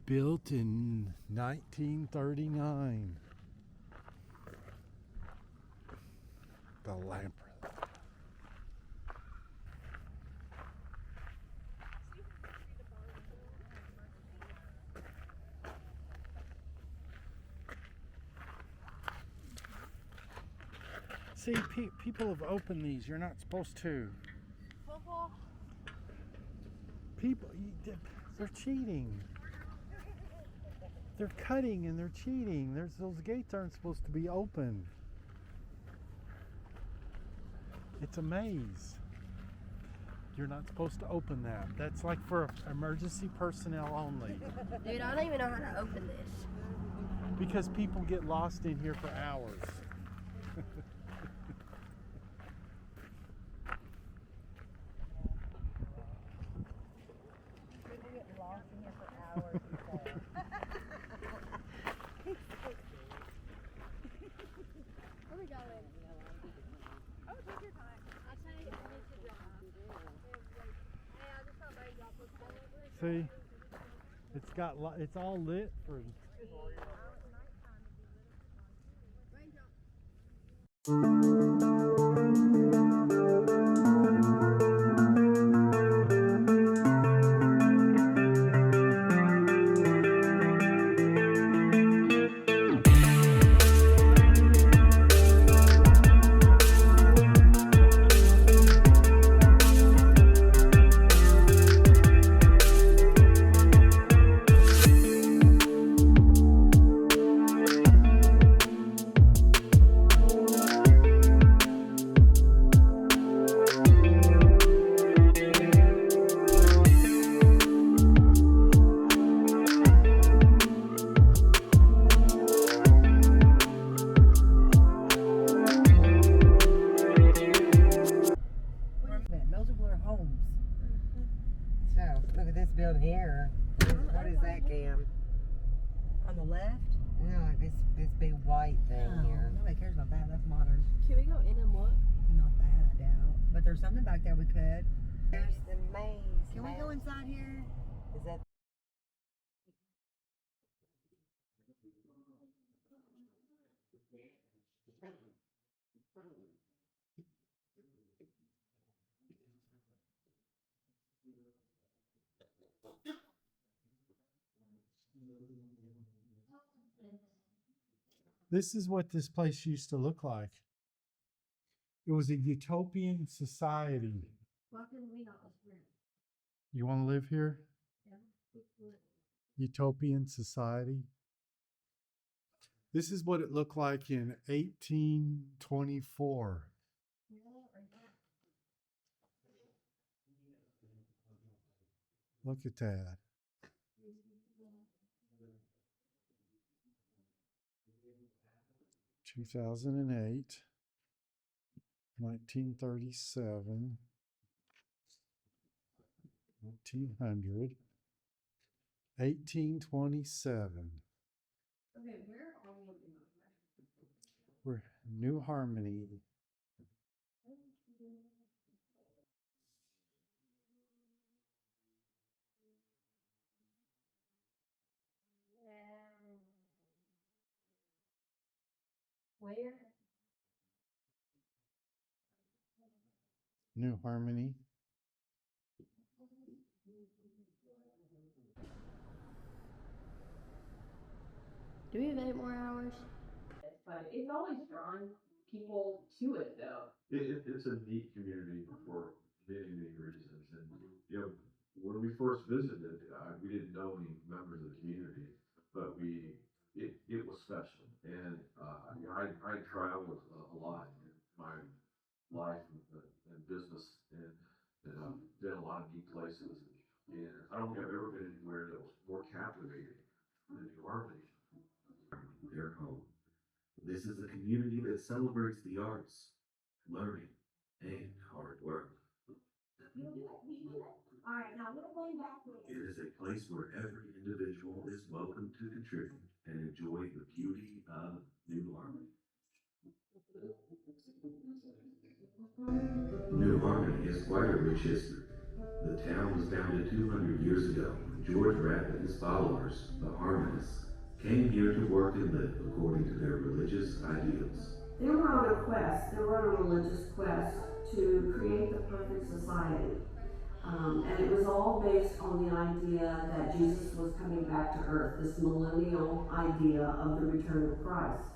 Built in 1939. The Labyrinth. See, people have opened these. You're not supposed to. People, they're cheating. They're cutting and they're cheating. Those gates aren't supposed to be open. It's a maze. You're not supposed to open that. That's like for emergency personnel only. Dude, I don't even know how to open this. Because people get lost in here for hours. People get lost in here for hours. Where we going? Oh, take your time. I'll tell you when we should drive. Hey, I just thought maybe y'all put See, it's all lit for. Building here. What is that, Cam? On the left? No, this big white thing here. Nobody cares about that. That's modern. Can we go in and look? Not that, I doubt. But there's something back there we could. There's the maze. Can we go inside here? Is that? This is what this place used to look like. It was a utopian society. Why couldn't we not live here? You want to live here? Yeah. Utopian society. This is what it looked like in 1824. Look at that. Two 2008, 1937, 1900, 1827. Okay, where are we? We're New Harmony. Where? New Harmony. Do we have 8 more hours? But it's always drawn people to it, though. It's a neat community for many reasons. And, when we first visited, we didn't know any members of the community, but it was special. And, I traveled a lot in my life and business and been a lot of neat places. And I don't think I've ever been anywhere that was more captivating than New Harmony. Their home. This is a community that celebrates the arts, learning, and hard work. Alright, now we're going back. It is a place where every individual is welcome to contribute and enjoy the beauty of New Harmony. New Harmony has quite a rich history. The town was founded 200 years ago. George Rapp and his followers, the Harmonists, came here to work and live according to their religious ideals. They were on a quest, they were on a religious quest to create the perfect society. And it was all based on the idea that Jesus was coming back to earth, this millennial idea of the return of Christ.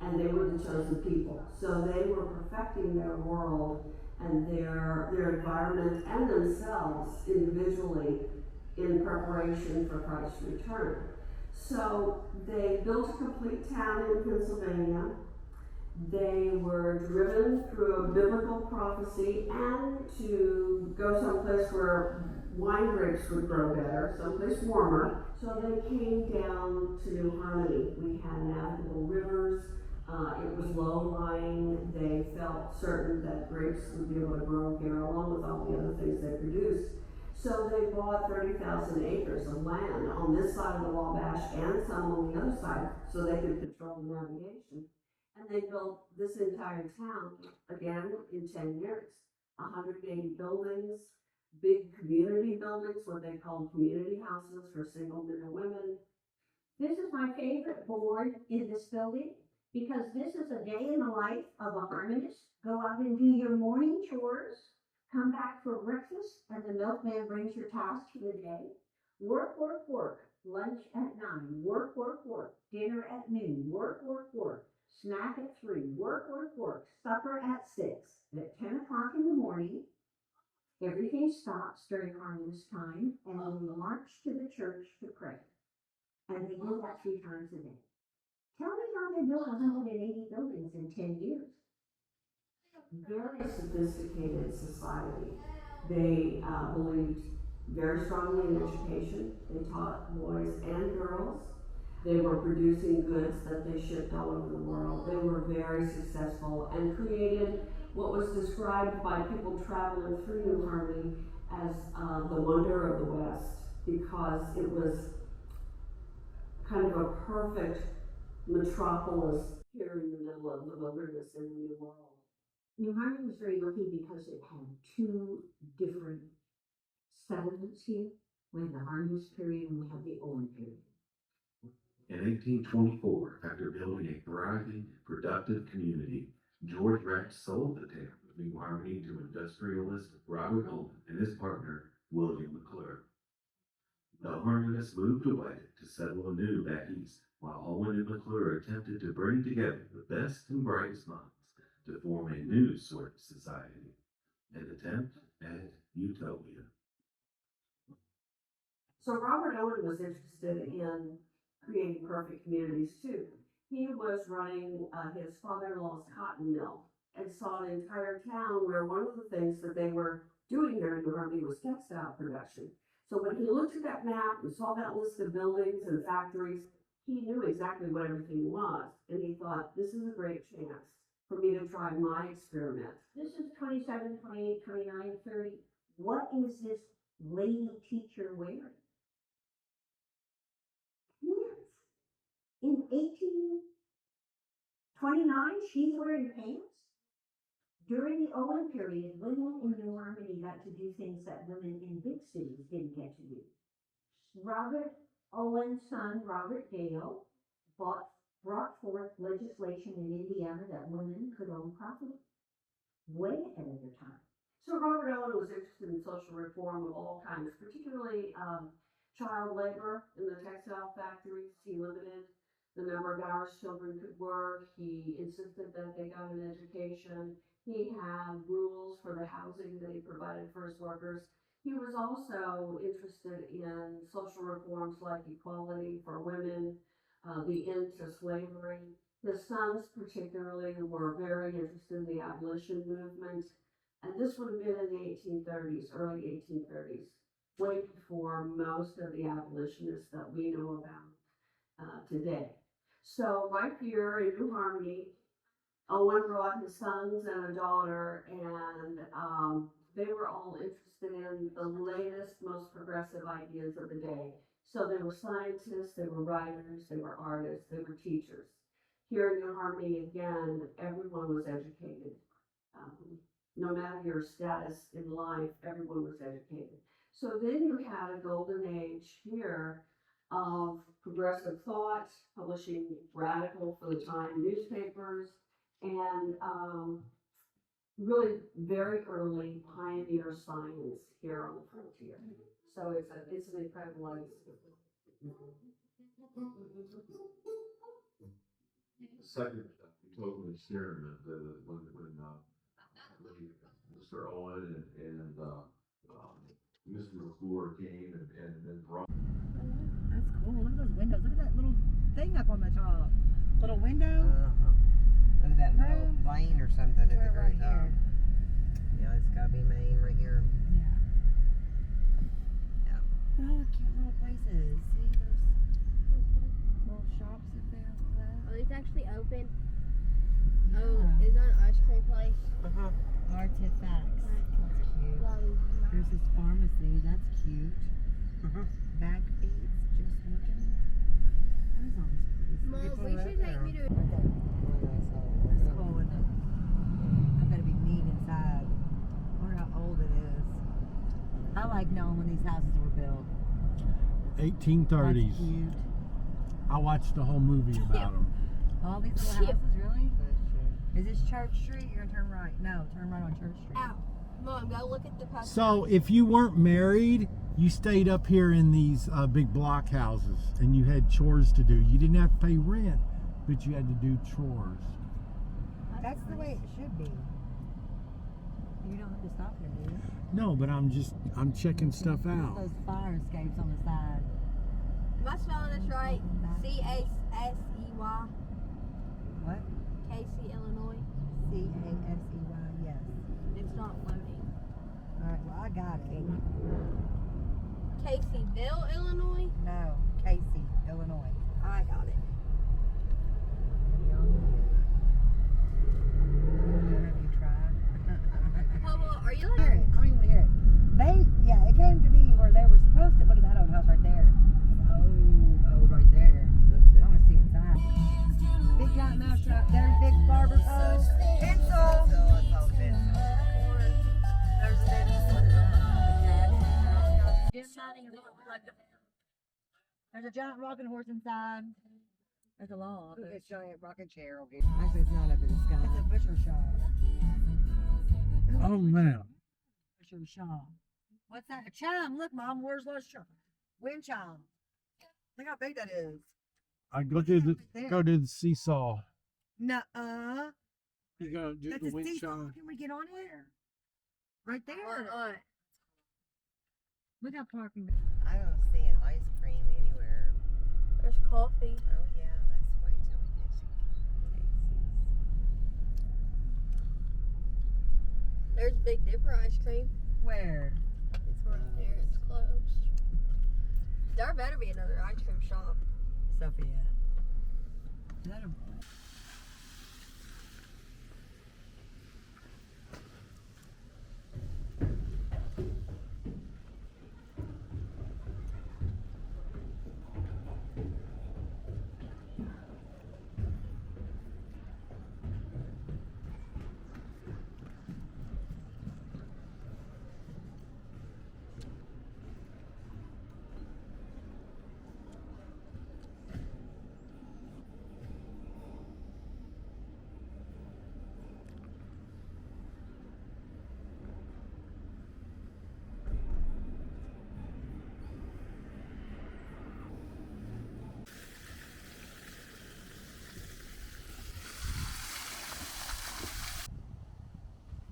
And they were the chosen people. So they were perfecting their world and their environment and themselves individually in preparation for Christ's return. So they built a complete town in Pennsylvania. They were driven through a biblical prophecy and to go someplace where wine grapes would grow better, someplace warmer. So they came down to New Harmony. We had navigable rivers. It was low-lying. They felt certain that grapes would be able to grow here along with all the other things they produced. So they bought 30,000 acres of land on this side of the Wabash and some on the other side so they could control the navigation. And they built this entire town, again, in 10 years. 180 buildings, big community buildings, what they call community houses for single men and women. This is my favorite board in this building because this is a day in the life of a harmonist. Go out and do your morning chores, come back for breakfast, and the milkman brings your task for the day. Work, work, work. Lunch at 9. Work, work, work. Dinner at noon. Work, work, work. Snack at 3. Work, work, work. Supper at 6. At 10 o'clock in the morning, everything stops during harmonist time, and we march to the church to pray. And they do that 3 times a day. Tell me how they built 180 buildings in 10 years. Very sophisticated society. They believed very strongly in education. They taught boys and girls. They were producing goods that they shipped all over the world. They were very successful and created what was described by people traveling through New Harmony as the wonder of the West, because it was kind of a perfect metropolis here in the middle of the wilderness in the New World. New Harmony was very lucky because it had 2 different settlements here. We had the Harmonist period and we had the Owen period. In 1824, after building a thriving, productive community, George Rapp sold the town of New Harmony to industrialist Robert Owen and his partner, William McClure. The Harmonists moved away to settle anew back east, while Owen and McClure attempted to bring together the best and brightest minds to form a new sort of society, an attempt at Utopia. So Robert Owen was interested in creating perfect communities too. He was running his father-in-law's cotton mill and saw an entire town where one of the things that they were doing here in New Harmony was textile production. So when he looked at that map and saw that list of buildings and factories, he knew exactly what everything was. And he thought, this is a great chance for me to try my experiment. This is 27, 28, 29, 30. What is this lady teacher wearing? Pants. In 1829, she's wearing pants. During the Owen period, women in New Harmony got to do things that women in big cities didn't get to do. Robert Owen's son, Robert Dale, brought forth legislation in Indiana that women could own property. Way ahead of their time. So Robert Owen was interested in social reform of all kinds, particularly child labor in the textile factories. He limited the number of hours children could work. He insisted that they got an education. He had rules for the housing that he provided for his workers. He was also interested in social reforms like equality for women, the end to slavery. His sons particularly were very interested in the abolition movement. And this would have been in the 1830s, early 1830s, way before most of the abolitionists that we know about today. So right here in New Harmony, Owen brought his sons and a daughter, and they were all interested in the latest, most progressive ideas of the day. So they were scientists, they were writers, they were artists, they were teachers. Here in New Harmony, again, everyone was educated. no matter your status in life, everyone was educated. So then you had a golden age here of progressive thought, publishing radical for the time newspapers, and really very early pioneer science here on the frontier. So it's an incredible legacy. The second total experiment, when Mr. Owen and Mr. McClure came and brought. That's cool. Look at those windows. Look at that little thing up on the top. Little window. Look at that little plane or something at the Right very top. here. Yeah, it's gotta be Maine right here. Yeah. Yeah. Oh, cute little places. See those little shops up there. Are these actually open? Yeah. Oh, is that an ice cream place? Artifacts. That's cute. That is nice. There's this pharmacy. That's cute. Back beats. Just looking. Amazon's pretty. Mom, we should take me to. Right there. It's cool, isn't it? I bet it'd be neat inside. I wonder how old it is. I like knowing when these houses were built. 1830s. That's cute. I watched the whole movie about them. All these little houses, really? Is this Church Street? You're gonna turn right. No, turn right on Church Street. Ow. Mom, go look at the post. So if you weren't married, you stayed up here in these big block houses and you had chores to do. You didn't have to pay rent, but you had to do chores. That's the way it should be. You don't have to stop here, do you? No, but I'm checking stuff out. Those fire escapes on the side. Am I spelling this right? C-A-S-E-Y. What? Casey, Illinois. C-A-S-E-Y, yes. It's not loading. Alright, well, I got it. Caseyville, Illinois. No, Casey, Illinois. I got it. Have you tried? Papa, are you Hear like? it. I don't even want to hear it. It came to me where they were supposed to. Look at that old house right there. Old right there. I want to see inside. Big giant mouse trap. There's big barber pole. Pencil. There's a There's a giant rocking horse inside. There's a lawn. It's a giant rocking chair over here. Actually, it's not up in the sky. It's a butcher shop. Oh man. Butcher shop. What's that? A chime. Look, Mom. Where's those chime? Wind chime. Look how big that is. I go to the seesaw. Nuh-uh. You gonna do That's the a wind seesaw. chime? Can we get on here? Right there. Look how parking. I don't see an ice cream anywhere. There's coffee. Oh yeah, let's wait till we get some There's Big Dipper ice cream. Where? It's right there. It's closed. There better be another ice cream shop. Sophia. Is that a...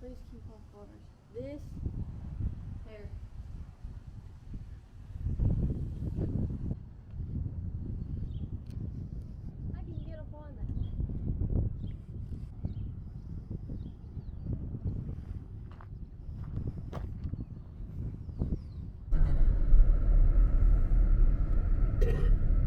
Please keep on photos. This. There. I can get up on that.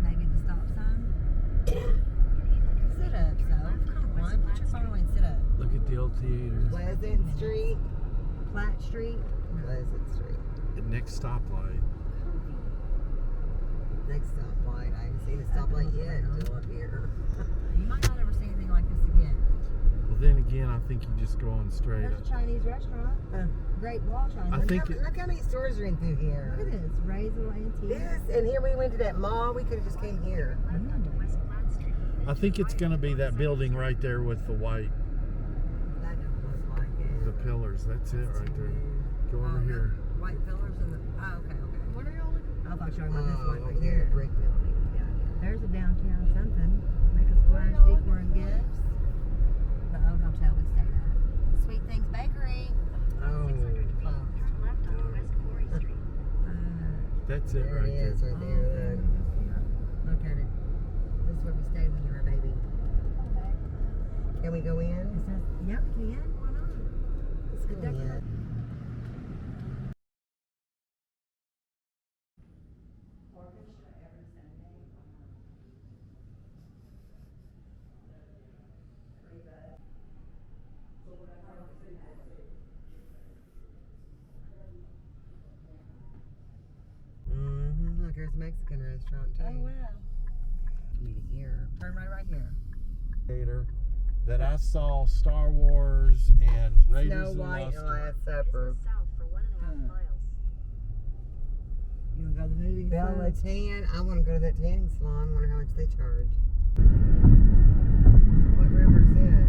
Maybe the stop sign? Sit up, so. Come on, put your phone away and sit up. Look at the old theater. Pleasant Street. Platt Street. Pleasant Street. The next stoplight. Next stoplight. I haven't seen a stoplight yet until up here. You might not ever see anything like this again. Well, then again, I think you just go on straight There's up. a Chinese restaurant. Great Wall Chinese. I think Look how many stores are in through here. Look at this. Ray's little antique. Yes, and here we went to that mall. We could have just came here. I think it's going to be that building right there with the white, That don't look like it. the pillars. That's it right there. Go over Oh, here. White pillars and the. Oh, okay. What are y'all looking I thought you were talking about this one Oh, right over there, here. brick building. Yeah, yeah. There's a downtown something. Make a splash, decor, and gifts. The old hotel we stayed at. Sweet Things Bakery. Oh, That's it there right it is, there. right there. Look at it. This is where we stayed when you were a baby. Can we go in? It says, yeah, we can. Why not? It's good Yeah. decoration. Mm-hmm. Look, here's a Mexican restaurant too. Oh, wow. Meet here. Turn right here. Theater that I saw Star Wars and Raiders Snow of the White Lost and Ark. Last Supper. You want to go to the movies? Bella Tan. I want to go to that tanning salon. I wonder how much they charge. What river is this?